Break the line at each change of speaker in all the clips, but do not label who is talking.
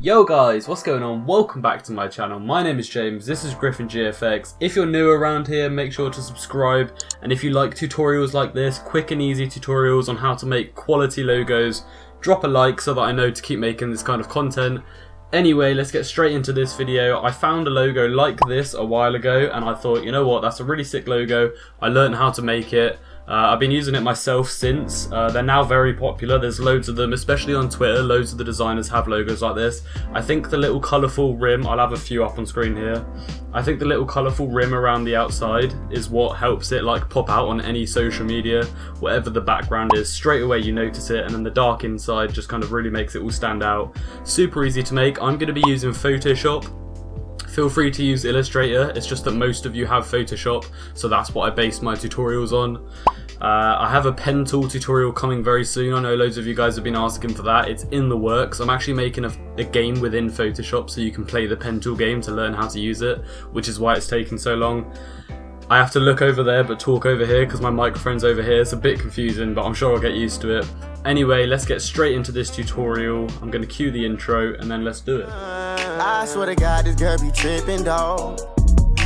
Yo guys, what's going on? Welcome back to my channel. My name is James, this is GRIFFINGFX. If you're new around here, make sure to subscribe. And if you like tutorials like this, quick and easy tutorials on how to make quality logos, drop a like so that I know to keep making this kind of content. Anyway, let's get straight into this video. I found a logo like this a while ago and I thought, you know what, that's a really sick logo. I learned how to make it. I've been using it myself since. They're now very popular. There's loads of them, especially on Twitter. Loads of the designers have logos like this. I think the little colourful rim, I'll have a few up on screen here. I think the little colourful rim around the outside is what helps it like pop out on any social media. Whatever the background is, straight away you notice it, and then the dark inside just kind of really makes it all stand out. Super easy to make. I'm going to be using Photoshop. Feel free to use Illustrator, it's just that most of you have Photoshop, so that's what I base my tutorials on. I have a pen tool tutorial coming very soon. I know loads of you guys have been asking for that. It's in the works. I'm actually making a game within Photoshop so you can play the pen tool game to learn how to use it, which is why it's taking so long. I have to look over there but talk over here because my microphone's over here. It's a bit confusing, but I'm sure I'll get used to it. Anyway, let's get straight into this tutorial. I'm going to cue the intro and then let's do it.
I swear to God, this girl be tripping, dawg.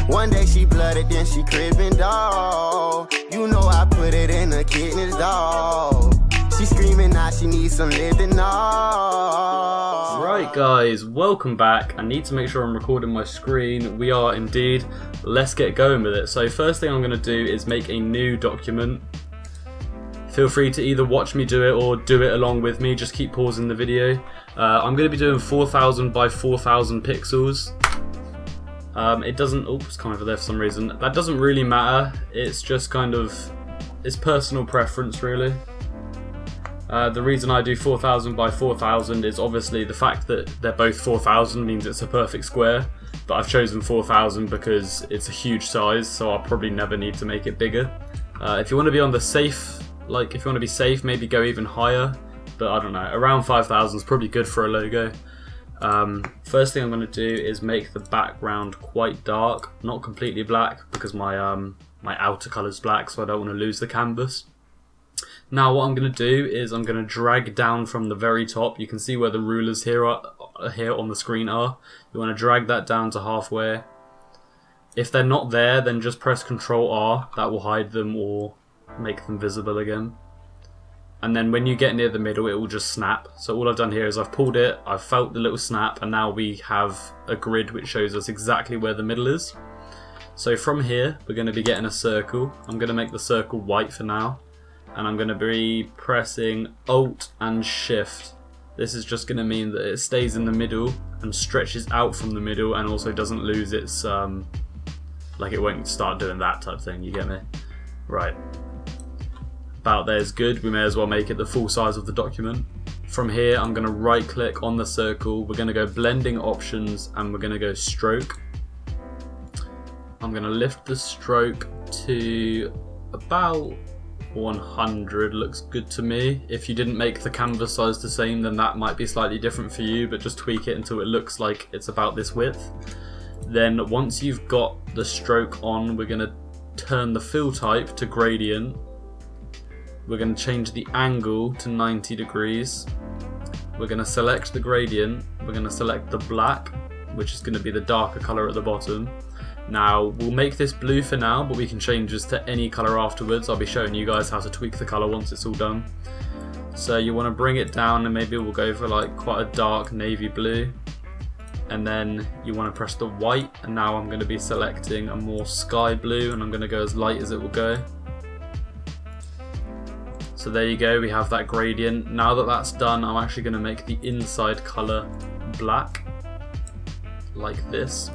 One day she blooded, then she cribbing, dawg. You know I put it in her kidneys, dawg. She screaming now, she needs some living, dawg.
Right guys, welcome back. I need to make sure I'm recording my screen. We are indeed. Let's get going with it. So first thing I'm going to do is make a new document. Feel free to either watch me do it or do it along with me. Just keep pausing the video. I'm going to be doing 4000 by 4000 pixels. It doesn't, it's kind of there for some reason. That doesn't really matter. It's just kind of, it's personal preference really. The reason I do 4000 by 4000 is obviously the fact that they're both 4000 means it's a perfect square. But I've chosen 4000 because it's a huge size, so I'll probably never need to make it bigger. If you want to be on the safe, like if you want to be safe, maybe go even higher. But I don't know, around 5000 is probably good for a logo. First thing I'm going to do is make the background quite dark, not completely black because my my outer colour's black, so I don't want to lose the canvas. Now what I'm going to do is I'm going to drag down from the very top. You can see where the rulers here on the screen are. You want to drag that down to halfway. If they're not there, then just press Ctrl R. That will hide them or make them visible again. And then when you get near the middle, it will just snap. So all I've done here is I've pulled it, I've felt the little snap, and now we have a grid which shows us exactly where the middle is. So from here, we're going to be getting a circle. I'm going to make the circle white for now. And I'm going to be pressing Alt and Shift. This is just going to mean that it stays in the middle and stretches out from the middle and also doesn't lose its, like it won't start doing that type thing, you get me? Right. About there's good. We may as well make it the full size of the document. From here, I'm going to right click on the circle. We're going to go blending options and we're going to go stroke. I'm going to lift the stroke to about 100, looks good to me. If you didn't make the canvas size the same, then that might be slightly different for you, but just tweak it until it looks like it's about this width. Then once you've got the stroke on, we're going to turn the fill type to gradient. We're going to change the angle to 90 degrees. We're going to select the gradient. We're going to select the black, which is going to be the darker color at the bottom. Now, we'll make this blue for now, but we can change this to any color afterwards. I'll be showing you guys how to tweak the color once it's all done. So you want to bring it down and maybe we'll go for like quite a dark navy blue. And then you want to press the white, and now I'm going to be selecting a more sky blue and I'm going to go as light as it will go. So there you go, we have that gradient. Now that that's done, I'm actually going to make the inside color black, like this.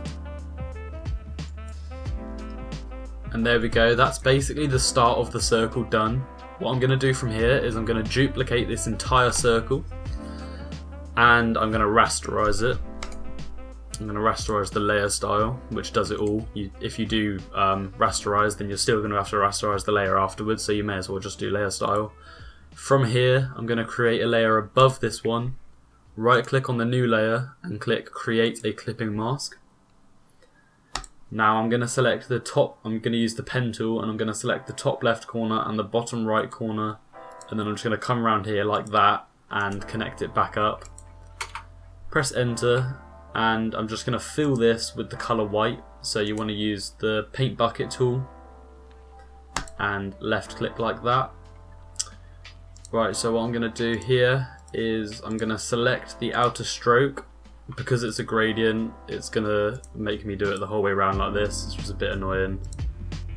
And there we go, that's basically the start of the circle done. What I'm going to do from here is I'm going to duplicate this entire circle and I'm going to rasterize it. I'm going to rasterize the layer style, which does it all. If you do rasterize, then you're still going to have to rasterize the layer afterwards, so you may as well just do layer style. From here, I'm going to create a layer above this one, right click on the new layer and click create a clipping mask. Now I'm going to select the top, I'm going to use the pen tool and I'm going to select the top left corner and the bottom right corner, and then I'm just going to come around here like that and connect it back up. Press enter, and I'm just going to fill this with the colour white. So you want to use the paint bucket tool and left click like that. Right, so what I'm going to do here is I'm going to select the outer stroke. Because it's a gradient, it's going to make me do it the whole way around like this. It's just a bit annoying,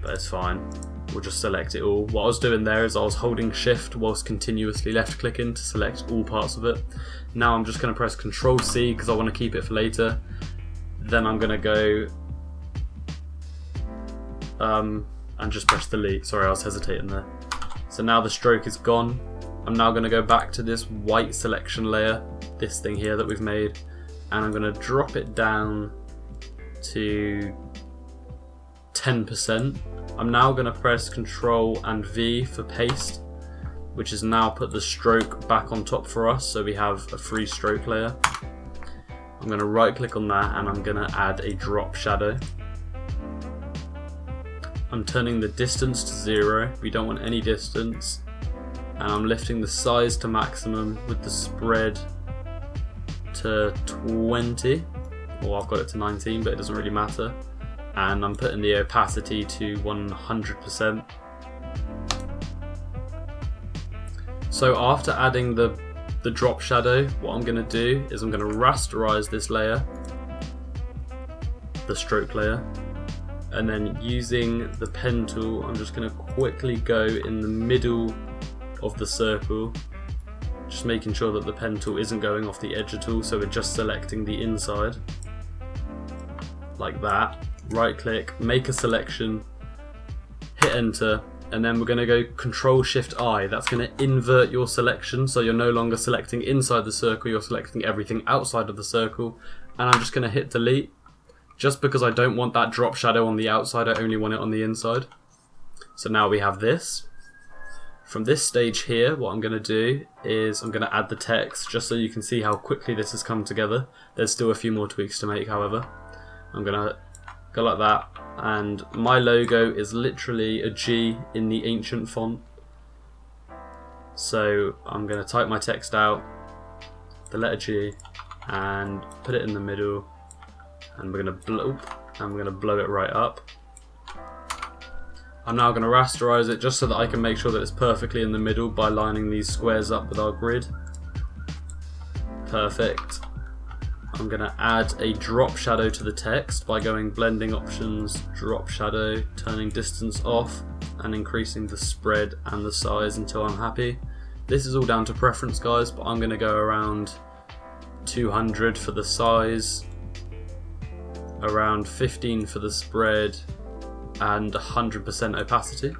but it's fine. We'll just select it all. What I was doing there is I was holding shift whilst continuously left clicking to select all parts of it. Now I'm just going to press Ctrl C because I want to keep it for later. Then I'm going to go and just press delete. Sorry, I was hesitating there. So now the stroke is gone. I'm now going to go back to this white selection layer, this thing here that we've made, and I'm going to drop it down to 10%. I'm now going to press Ctrl and V for paste, which has now put the stroke back on top for us, so we have a free stroke layer. I'm going to right click on that and I'm going to add a drop shadow. I'm turning the distance to 0, we don't want any distance, and I'm lifting the size to maximum with the spread to 20, or I've got it to 19, but it doesn't really matter. And I'm putting the opacity to 100%. So after adding the drop shadow, what I'm going to do is I'm going to rasterize this layer, the stroke layer, and then using the pen tool I'm just going to quickly go in the middle of the circle, just making sure that the pen tool isn't going off the edge at all, so we're just selecting the inside like that. Right click, make a selection, hit enter, and then we're going to go Control Shift I. That's going to invert your selection, so you're no longer selecting inside the circle, you're selecting everything outside of the circle. And I'm just going to hit delete, just because I don't want that drop shadow on the outside, I only want it on the inside. So now we have this. From this stage here, what I'm going to do is I'm going to add the text, just so you can see how quickly this has come together. There's still a few more tweaks to make, however. I'm going to go like that, and my logo is literally a G in the ancient font. So I'm going to type my text out, the letter G, and put it in the middle, and we're going to blow it right up. I'm now going to rasterize it just so that I can make sure that it's perfectly in the middle by lining these squares up with our grid. Perfect. I'm going to add a drop shadow to the text by going blending options, drop shadow, turning distance off, and increasing the spread and the size until I'm happy. This is all down to preference, guys, but I'm going to go around 200 for the size, around 15 for the spread, and 100% opacity.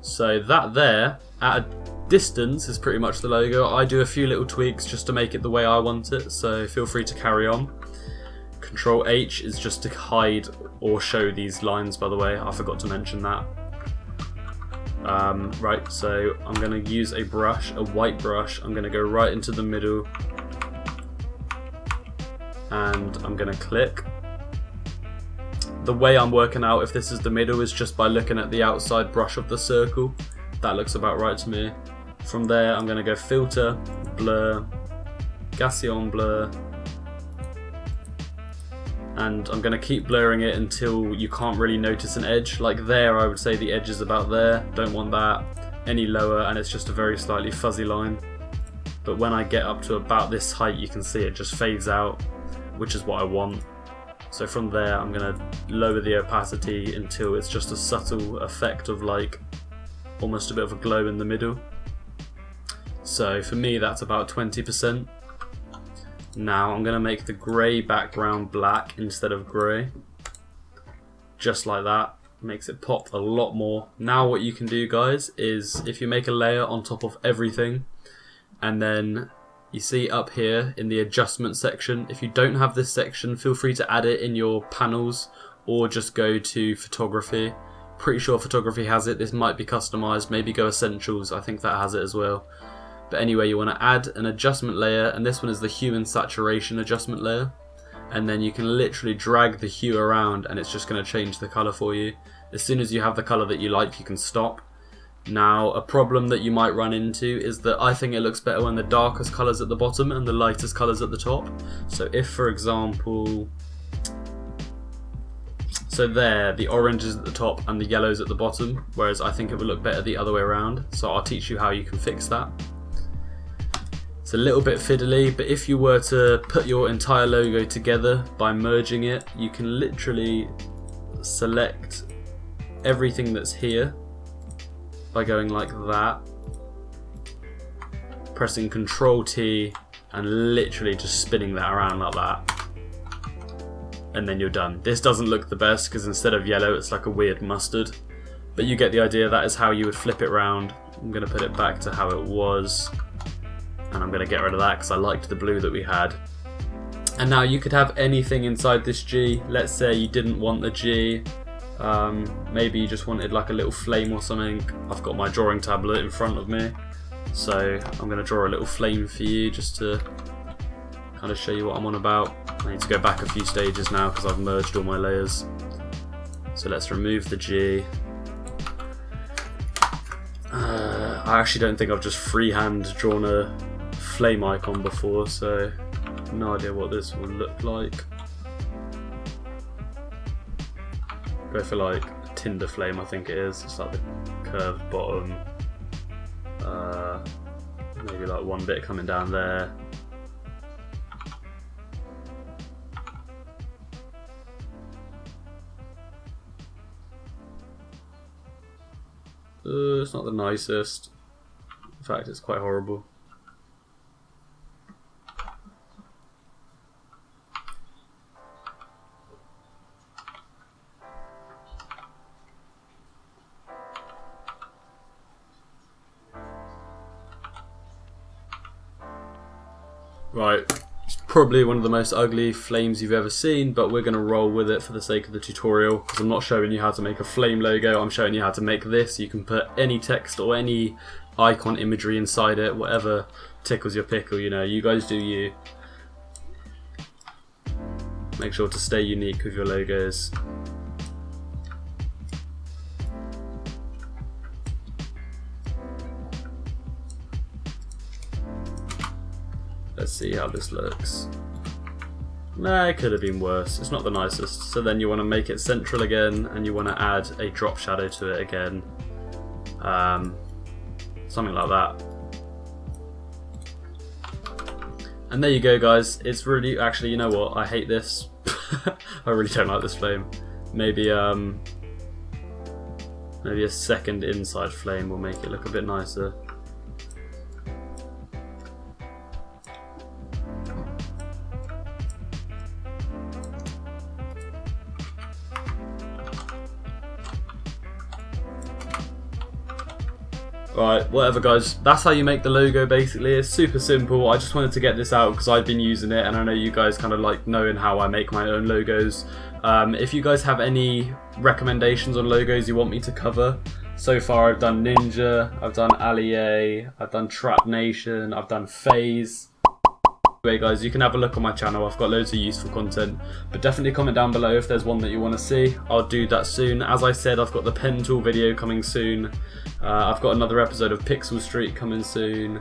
So that there, at a distance, is pretty much the logo. I do a few little tweaks just to make it the way I want it, so feel free to carry on. Control H is just to hide or show these lines, by the way, I forgot to mention that. Right, so I'm going to use a brush, a white brush. I'm going to go right into the middle, and I'm going to click. The way I'm working out if this is the middle is just by looking at the outside brush of the circle. That looks about right to me. From there I'm going to go filter, blur, Gaussian blur, and I'm going to keep blurring it until you can't really notice an edge. Like there, I would say the edge is about there, don't want that any lower, and it's just a very slightly fuzzy line. But when I get up to about this height, you can see it just fades out, which is what I want. So from there I'm going to lower the opacity until it's just a subtle effect of like almost a bit of a glow in the middle. So for me that's about 20%. Now I'm going to make the grey background black instead of grey. Just like that. Makes it pop a lot more. Now what you can do, guys, is if you make a layer on top of everything, and then you see up here in the adjustment section, if you don't have this section, feel free to add it in your panels or just go to photography. Pretty sure photography has it. This might be customized. Maybe go essentials. I think that has it as well. But anyway, you want to add an adjustment layer, and this one is the hue and saturation adjustment layer. And then you can literally drag the hue around and it's just going to change the color for you. As soon as you have the color that you like, you can stop. Now, a problem that you might run into is that I think it looks better when the darkest colours at the bottom and the lightest colours at the top. So if, for example, so there, the orange is at the top and the yellow's at the bottom, whereas I think it would look better the other way around. So I'll teach you how you can fix that. It's a little bit fiddly, but if you were to put your entire logo together by merging it, you can literally select everything that's here by going like that, pressing Ctrl T and literally just spinning that around like that, and then you're done. This doesn't look the best because instead of yellow it's like a weird mustard, but you get the idea. That is how you would flip it round. I'm going to put it back to how it was, and I'm going to get rid of that because I liked the blue that we had. And now you could have anything inside this G. Let's say you didn't want the G, maybe you just wanted like a little flame or something. I've got my drawing tablet in front of me, so I'm going to draw a little flame for you just to kind of show you what I'm on about. I need to go back a few stages now because I've merged all my layers. So let's remove the G. I actually don't think I've just freehand drawn a flame icon before, so no idea what this will look like. Go for like a Tinder flame, I think it is. It's like the curved bottom. Maybe like one bit coming down there. It's not the nicest. In fact, it's quite horrible. Right, it's probably one of the most ugly flames you've ever seen, but we're going to roll with it for the sake of the tutorial, because I'm not showing you how to make a flame logo, I'm showing you how to make this. You can put any text or any icon imagery inside it, whatever tickles your pickle, you know, you guys do you. Make sure to stay unique with your logos. Let's see how this looks. Nah, it could have been worse. It's not the nicest. So then you want to make it central again, and you want to add a drop shadow to it again. Something like that. And there you go, guys. It's really, actually, you know what? I hate this. I really don't like this flame. Maybe a second inside flame will make it look a bit nicer. Right, whatever guys, that's how you make the logo basically. It's super simple. I just wanted to get this out because I've been using it and I know you guys kind of like knowing how I make my own logos. If you guys have any recommendations on logos you want me to cover, so far I've done Ninja, I've done Allier, I've done Trap Nation, I've done FaZe. Anyway guys, you can have a look on my channel, I've got loads of useful content, but definitely comment down below if there's one that you want to see. I'll do that soon. As I said, I've got the pen tool video coming soon. I've got another episode of Pixel Street coming soon.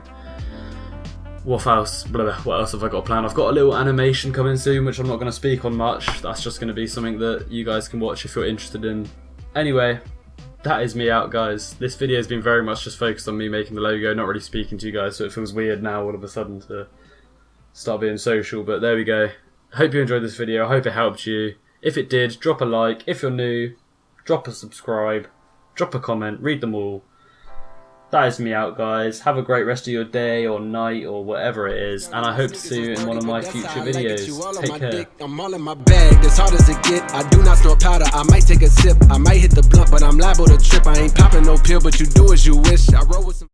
What else? What else have I got planned? I've got a little animation coming soon, which I'm not going to speak on much. That's just going to be something that you guys can watch if you're interested in. Anyway, that is me out, guys. This video has been very much just focused on me making the logo, not really speaking to you guys, so it feels weird now all of a sudden to start being social, but there we go. Hope you enjoyed this video, I hope it helped you. If it did, drop a like. If you're new, drop a subscribe, drop a comment, read them all. That is me out, guys. Have a great rest of your day or night or whatever it is, and I hope to see you in one of my future videos. Take care.
I'm all in my bag, as hard as it get. I do not snort powder, I might take a sip. I might hit the blunt, but I'm liable to trip. I ain't popping no pill, but you do as you wish. I roll with some